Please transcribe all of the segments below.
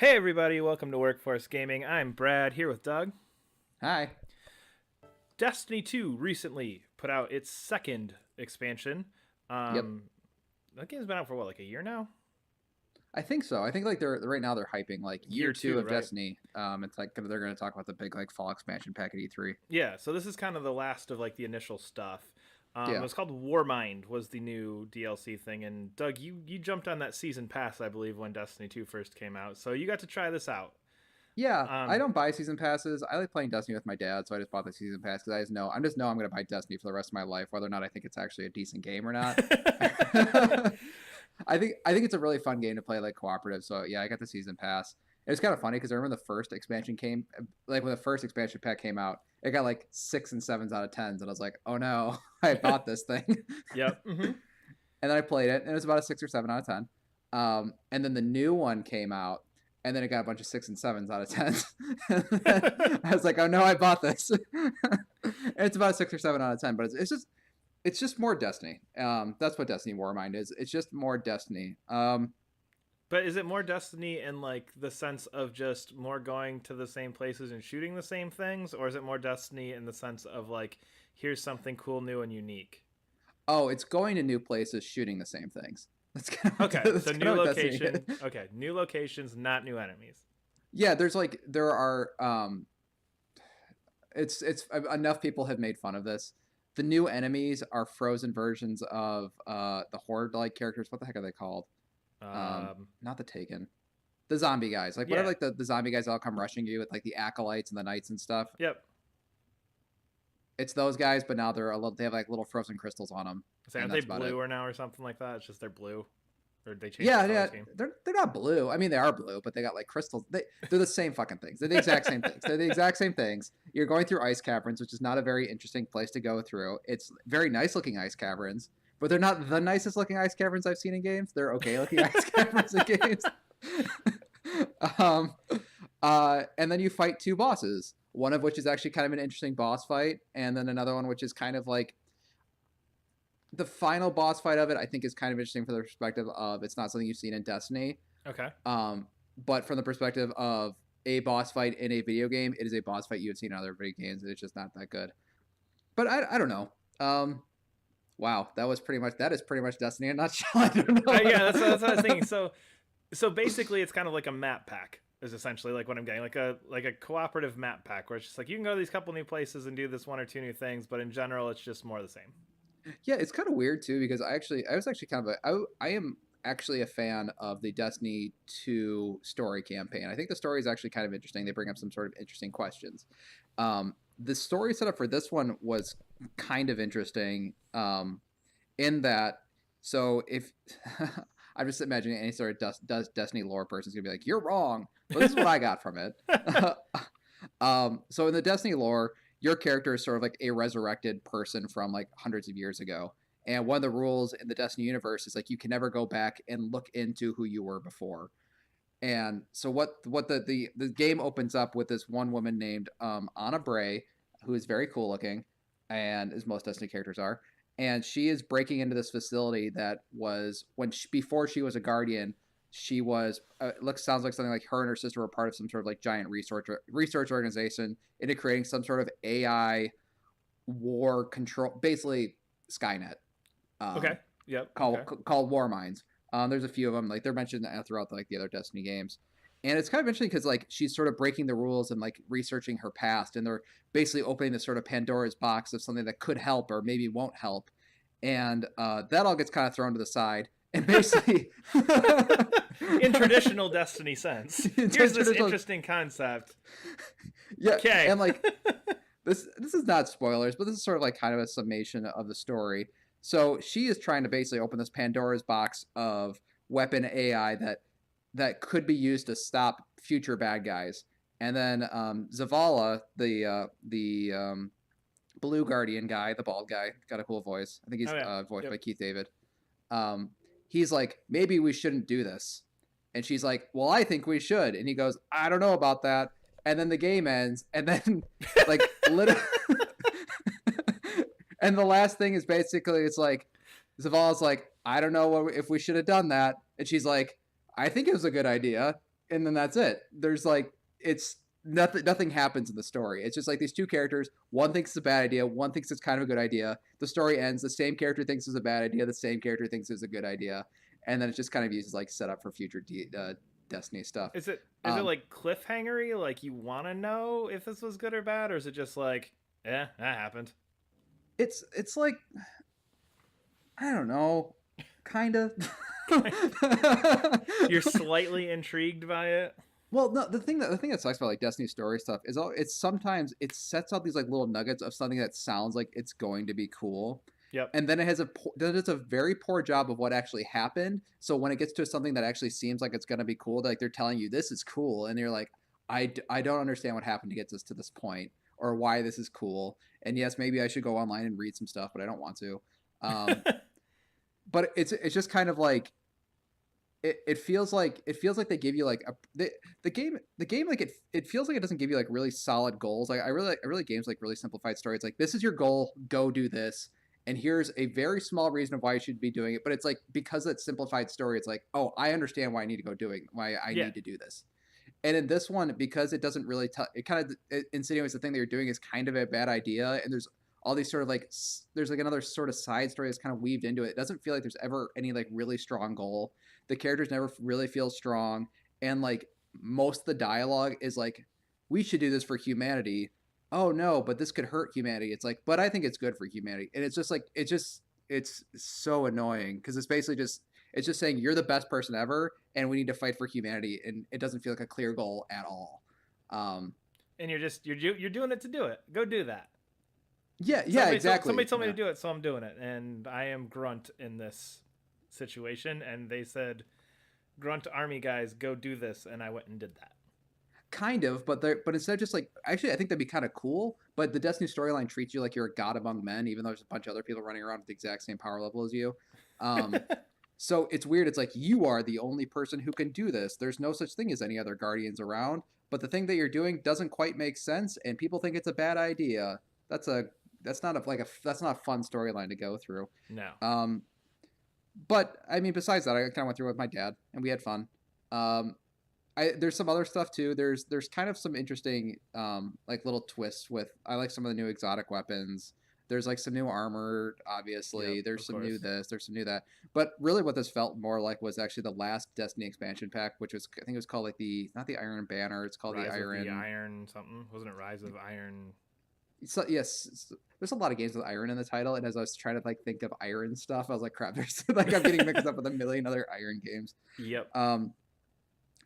Hey everybody, welcome to Workforce Gaming. I'm Brad, here with Doug. Hi. Destiny 2 recently put out its second expansion. Yep. That game's been out for what, like a year now? I think so. I think like they're right now they're hyping like year Year two 2, of right? Destiny. It's like they're going to talk about the big like fall expansion pack at E3. Yeah, so this is kind of the last of like the initial stuff. It Yeah. was called Warmind was the new DLC thing, and Doug, you jumped on that season pass, I believe, when Destiny 2 first came out, so you got to try this out. Yeah. I Um, don't buy season passes. I like playing Destiny with my dad, so I just bought the season pass because I just know I'm going to buy Destiny for the rest of my life, whether or not I think it's actually a decent game or not. I think it's a really fun game to play like cooperative. So yeah, I got the season pass. It's kind of funny because I remember the first expansion came, like when the first expansion pack came out, it got like 6 and 7s out of 10s, and I was like, oh no, I bought this thing. yep. And then I played it, and it was about a 6 or 7 out of 10. And then the new one came out, and then it got a bunch of 6 and 7s out of 10s. I was like, oh no, I bought this. And it's about a 6 or 7 out of 10, but it's just more Destiny. That's what Destiny Warmind is. It's just more Destiny. But is it more Destiny in like the sense of just more going to the same places and shooting the same things, or is it more Destiny in the sense of like here's something cool, new, and unique? Oh, it's going to new places, shooting the same things. That's kind of Okay, that's so kind new of what Destiny location. is. Okay, new locations, not new enemies. Yeah, there are it's enough people have made fun of this. The new enemies are frozen versions of the horde like characters. What the heck are they called? Um, Not the Taken. The zombie guys. Like whatever yeah, like the zombie guys all come rushing you with like the acolytes and the knights and stuff. yep. It's those guys, but now they have like little frozen crystals on them, So and aren't they that's about it. blue or now or something like that? It's just they're blue, or they changed the Yeah, color yeah, scheme. they're not blue. I mean, they are blue, but they got like crystals. They're the same fucking things. They're the exact same things. They're the exact same things. You're going through ice caverns, which is not a very interesting place to go through. It's very nice looking ice caverns, but they're not the nicest looking ice caverns I've seen in games. They're okay looking ice caverns in games. um, and then you fight two bosses. One of which is actually kind of an interesting boss fight, and then another one which is kind of like the final boss fight of it. I think is kind of interesting from the perspective of it's not something you've seen in Destiny. Okay. But from the perspective of a boss fight in a video game, it is a boss fight you have seen in other video games, and it's just not that good. But I don't know. Wow, that is pretty much Destiny in a nutshell. I don't know. Yeah, that's what I was thinking. So basically, it's kind of like a map pack. Is essentially like what I'm getting, like a cooperative map pack where it's just like you can go to these couple new places and do this one or two new things, but in general, it's just more of the same. Yeah, it's kind of weird too because I was actually kind of I am actually a fan of the Destiny 2 story campaign. I think the story is actually kind of interesting. They bring up some sort of interesting questions. The story setup for this one was kind of interesting in that so if I'm just imagining any sort of does Destiny lore person is gonna be like, you're wrong. But this is what I got from it. So in the Destiny lore, your character is sort of like a resurrected person from like hundreds of years ago. And one of the rules in the Destiny universe is like you can never go back and look into who you were before. And so what the game opens up with this one woman named Anna Bray, who is very cool looking, and as most Destiny characters are, and she is breaking into this facility that was before she was a guardian. She was sounds like something like her and her sister were part of some sort of like giant research organization into creating some sort of AI war control, basically Skynet. Okay. Um, Yep. called Okay. called Warminds. There's a few of them, like they're mentioned throughout like the other Destiny games, and it's kind of interesting because like she's sort of breaking the rules and like researching her past, and they're basically opening this sort of Pandora's box of something that could help or maybe won't help, and that all gets kind of thrown to the side, and basically, In traditional Destiny sense, here's this interesting concept. yeah, Okay. and like this is not spoilers, but this is sort of like kind of a summation of the story. So she is trying to basically open this Pandora's box of weapon AI that could be used to stop future bad guys. And then Zavala, the blue guardian guy, the bald guy, got a cool voice. I think he's Oh yeah. voiced Yep. by Keith David. He's like, maybe we shouldn't do this. And she's like, well, I think we should. And he goes, I don't know about that. And then the game ends. And then, like, literally. And the last thing is basically, it's like, Zavala's like, I don't know if we should have done that. And she's like, I think it was a good idea. and then that's it. There's like it's nothing happens in the story. It's just like these two characters. One thinks it's a bad idea. One thinks it's kind of a good idea. The story ends. The same character thinks it's a bad idea. The same character thinks it's a good idea, and then it just kind of uses like setup for future Destiny stuff. Is it like cliffhangery? Like you want to know if this was good or bad, or is it just like, yeah, that happened? It's like I don't know, kind of. You're slightly intrigued by it. Well, no, the thing that sucks about like Destiny story stuff is it's sometimes it sets out these like little nuggets of something that sounds like it's going to be cool, Yep. and then then it's a very poor job of what actually happened. So when it gets to something that actually seems like it's going to be cool, like they're telling you this is cool, and you're like, I don't understand what happened to get us to this point or why this is cool. And yes, maybe I should go online and read some stuff, but I don't want to. But it's just kind of like it feels like they give you like the game like it feels like it doesn't give you like really solid goals. Like I really games like really simplified stories. Like this is your goal, go do this, and here's a very small reason of why you should be doing it. But it's like because it's simplified story, it's like, oh, I understand why I need to go doing why I Yeah. need to do this. And in this one, because it doesn't really tell, it kind of insinuates the thing that you're doing is kind of a bad idea, and there's all these sort of like there's like another sort of side story that's kind of weaved into it. It doesn't feel like there's ever any like really strong goal. The characters never really feel strong, and like most of the dialogue is like, "We should do this for humanity." Oh no, but this could hurt humanity. It's like, but I think it's good for humanity, and it's just like it's so annoying because it's just saying you're the best person ever, and we need to fight for humanity, and it doesn't feel like a clear goal at all. Um, And you're doing it to do it. Go do that. yeah, exactly. Somebody told me Yeah. to do it, so I'm doing it. And I am Grunt in this situation, and they said, "Grunt army guys, go do this," and I went and did that. Kind of, but instead of just like actually I think that'd be kind of cool. But the Destiny storyline treats you like you're a god among men, even though there's a bunch of other people running around with the exact same power level as you. Um, so it's weird. It's like you are the only person who can do this. There's no such thing as any other guardians around. But the thing that you're doing doesn't quite make sense, and people think it's a bad idea. That's a that's not a fun storyline to go through. No. But I mean, besides that, I kind of went through it with my dad, and we had fun. Um, there's some other stuff too. There's kind of some interesting like little twists with I like some of the new exotic weapons. There's like some new armor, obviously. Yep, There's of some new course. this, there's some new that. But really what this felt more like was actually the last Destiny expansion pack, which was I think it was called like the not the Iron Banner, it's called Rise the of Iron the Iron something. Wasn't it Rise of Iron? so, yes, there's a lot of games with iron in the title, and as I was trying to like think of iron stuff, I was like, crap, there's like I'm getting mixed up with a million other iron games. Yep. Um,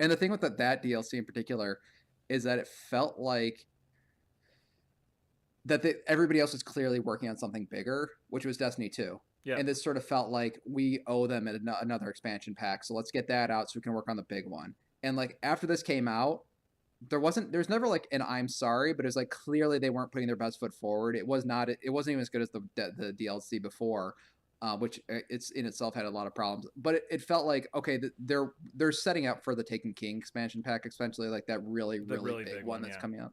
and the thing with that DLC in particular is that it felt like everybody else was clearly working on something bigger, which was Destiny 2. Yep. And this sort of felt like we owe them another expansion pack, so let's get that out so we can work on the big one. And like after this came out, there's never like an I'm sorry, but it was like clearly they weren't putting their best foot forward. It wasn't even as good as the DLC before, which it's in itself had a lot of problems. But it felt like okay, they're setting up for the Taken King expansion pack, essentially like that really big one that's yeah. coming up.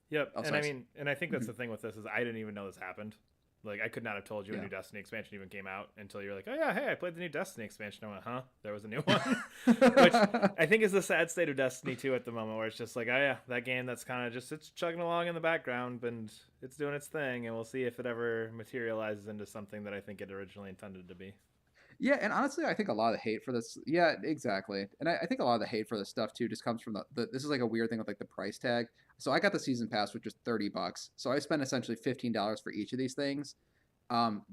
Yep. Oh, And I sorry. mean, and I think that's the thing with this is I didn't even know this happened. Like I could not have told you a Yeah. new Destiny expansion even came out until you're like, oh yeah, hey, I played the new Destiny expansion. I went, huh? There was a new one, which I think is the sad state of Destiny 2 at the moment, where it's just like, oh yeah, that game that's kind of just it's chugging along in the background and it's doing its thing, and we'll see if it ever materializes into something that I think it originally intended to be. Yeah, and honestly, I think a lot of the hate for this. Yeah, exactly. And I think a lot of the hate for this stuff too just comes from this is like a weird thing with like the price tag. So I got the season pass, which is $30. So I spent essentially $15 for each of these things.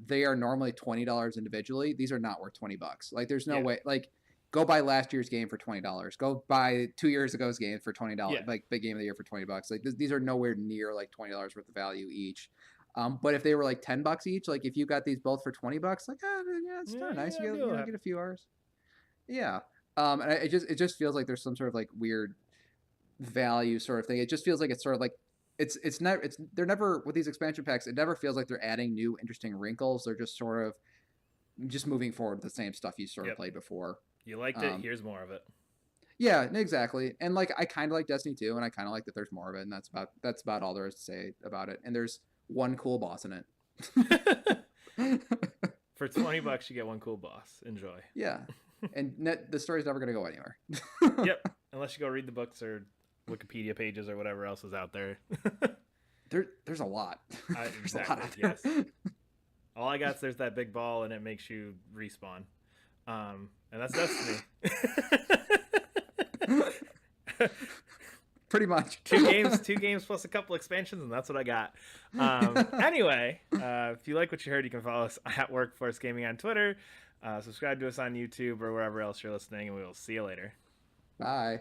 They are normally $20 individually. These are not worth $20. Like, there's no Yeah. way. Like, go buy last year's game for $20. Go buy 2 years ago's game for $20. Yeah. Like, big game of the year for $20. Like, these are nowhere near like $20 worth of value each. But if they were like $10 each, like if you got these both for $20, like yeah, it's Yeah, nice. yeah, You deal. get a few hours. Yeah. And it just feels like there's some sort of like weird value sort of thing. It just feels like it's sort of like they're never with these expansion packs. It never feels like they're adding new interesting wrinkles. They're just sort of just moving forward with the same stuff you sort of Yep. played before. You liked it. Here's more of it. Yeah, exactly. And like I kind of like Destiny 2, and I kind of like that there's more of it, and that's about all there is to say about it. And there's one cool boss in it. For $20, you get one cool boss. Enjoy. Yeah, and the story's never gonna go anywhere. Yep. unless you go read the books or Wikipedia pages or whatever else is out there. There's a lot. There's a lot Exactly. out there. Yes. All I got is there's that big ball and it makes you respawn. And that's Destiny. Pretty much. two games plus a couple expansions, and that's what I got. Anyway, if you like what you heard, you can follow us at Workforce Gaming on Twitter. Subscribe to us on YouTube or wherever else you're listening, and we will see you later. Bye.